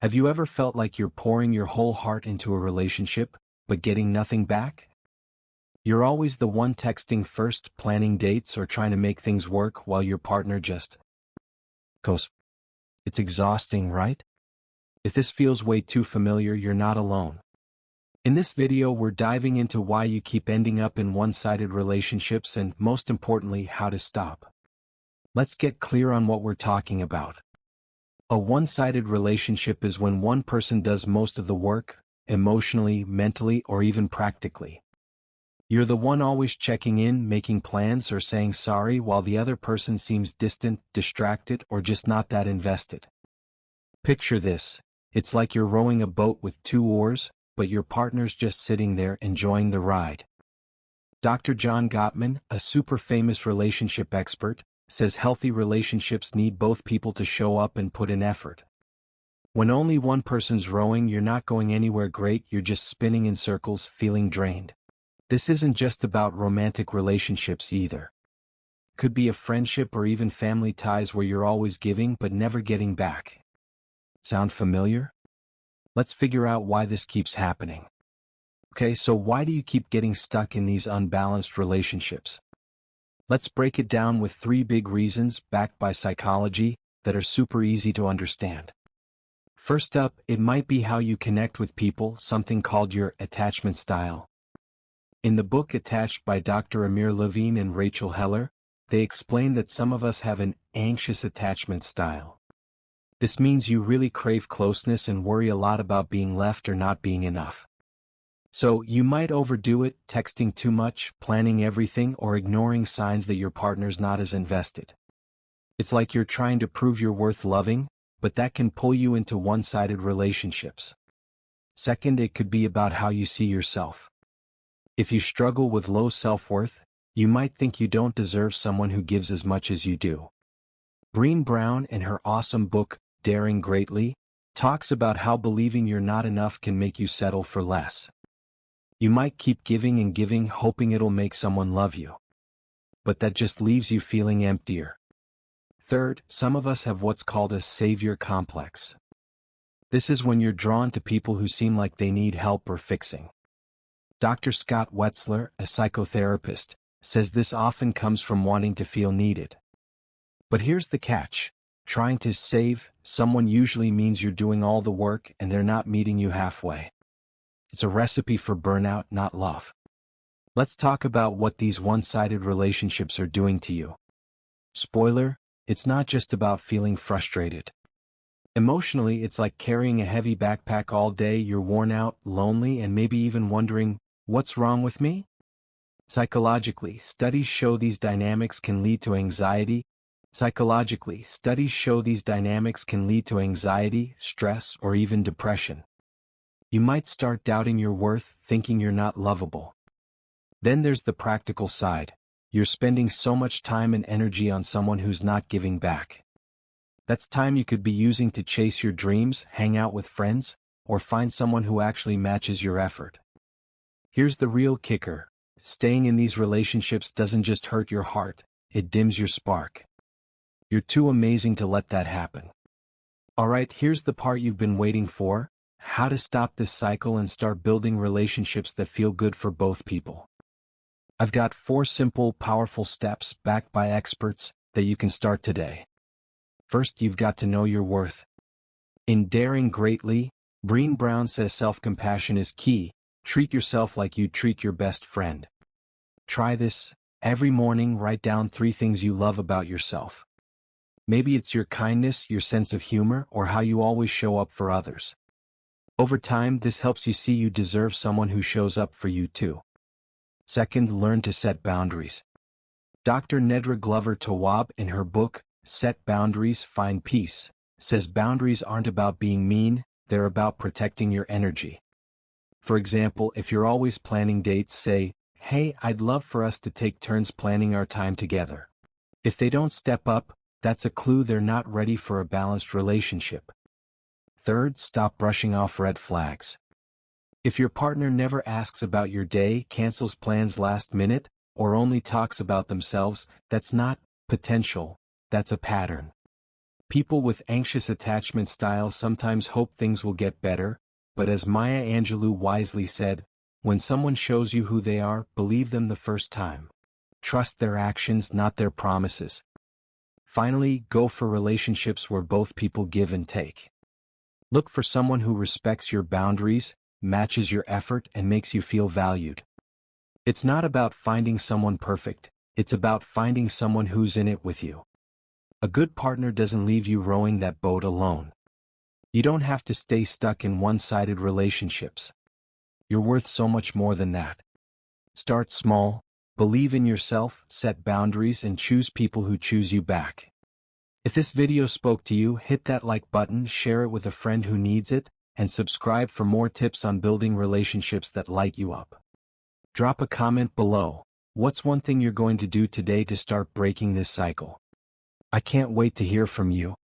Have you ever felt like you're pouring your whole heart into a relationship, but getting nothing back? You're always the one texting first, planning dates, or trying to make things work while your partner just goes. It's exhausting, right? If this feels way too familiar, you're not alone. In this video, we're diving into why you keep ending up in one-sided relationships and, most importantly, how to stop. Let's get clear on what we're talking about. A one-sided relationship is when one person does most of the work, emotionally, mentally, or even practically. You're the one always checking in, making plans, or saying sorry, while the other person seems distant, distracted, or just not that invested. Picture this. It's like you're rowing a boat with two oars, but your partner's just sitting there enjoying the ride. Dr. John Gottman, a super famous relationship expert, says healthy relationships need both people to show up and put in effort. When only one person's rowing, you're not going anywhere great, you're just spinning in circles, feeling drained. This isn't just about romantic relationships either. Could be a friendship or even family ties where you're always giving but never getting back. Sound familiar? Let's figure out why this keeps happening. Okay, so why do you keep getting stuck in these unbalanced relationships? Let's break it down with 3 big reasons, backed by psychology, that are super easy to understand. First up, it might be how you connect with people, something called your attachment style. In the book Attached by Dr. Amir Levine and Rachel Heller, they explain that some of us have an anxious attachment style. This means you really crave closeness and worry a lot about being left or not being enough. So, you might overdo it, texting too much, planning everything, or ignoring signs that your partner's not as invested. It's like you're trying to prove you're worth loving, but that can pull you into one-sided relationships. Second, it could be about how you see yourself. If you struggle with low self-worth, you might think you don't deserve someone who gives as much as you do. Brené Brown, in her awesome book, Daring Greatly, talks about how believing you're not enough can make you settle for less. You might keep giving and giving, hoping it'll make someone love you. But that just leaves you feeling emptier. Third, some of us have what's called a savior complex. This is when you're drawn to people who seem like they need help or fixing. Dr. Scott Wetzler, a psychotherapist, says this often comes from wanting to feel needed. But here's the catch. Trying to save someone usually means you're doing all the work and they're not meeting you halfway. It's a recipe for burnout, not love. Let's talk about what these one-sided relationships are doing to you. Spoiler, it's not just about feeling frustrated. Emotionally, it's like carrying a heavy backpack all day, you're worn out, lonely, and maybe even wondering, what's wrong with me? Psychologically, studies show these dynamics can lead to anxiety. Stress, or even depression. You might start doubting your worth, thinking you're not lovable. Then there's the practical side. You're spending so much time and energy on someone who's not giving back. That's time you could be using to chase your dreams, hang out with friends, or find someone who actually matches your effort. Here's the real kicker. Staying in these relationships doesn't just hurt your heart, it dims your spark. You're too amazing to let that happen. Alright, here's the part you've been waiting for. How to stop this cycle and start building relationships that feel good for both people. I've got 4 simple, powerful steps backed by experts that you can start today. First, you've got to know your worth. In Daring Greatly, Brené Brown says self-compassion is key. Treat yourself like you'd treat your best friend. Try this. Every morning, write down 3 things you love about yourself. Maybe it's your kindness, your sense of humor, or how you always show up for others. Over time, this helps you see you deserve someone who shows up for you too. Second, learn to set boundaries. Dr. Nedra Glover Tawwab, in her book, Set Boundaries, Find Peace, says boundaries aren't about being mean, they're about protecting your energy. For example, if you're always planning dates, say, "Hey, I'd love for us to take turns planning our time together." If they don't step up, that's a clue they're not ready for a balanced relationship. Third, stop brushing off red flags. If your partner never asks about your day, cancels plans last minute, or only talks about themselves, that's not potential, that's a pattern. People with anxious attachment styles sometimes hope things will get better, but as Maya Angelou wisely said, when someone shows you who they are, believe them the first time. Trust their actions, not their promises. Finally, go for relationships where both people give and take. Look for someone who respects your boundaries, matches your effort, and makes you feel valued. It's not about finding someone perfect, it's about finding someone who's in it with you. A good partner doesn't leave you rowing that boat alone. You don't have to stay stuck in one-sided relationships. You're worth so much more than that. Start small, believe in yourself, set boundaries, and choose people who choose you back. If this video spoke to you, hit that like button, share it with a friend who needs it, and subscribe for more tips on building relationships that light you up. Drop a comment below. What's one thing you're going to do today to start breaking this cycle? I can't wait to hear from you.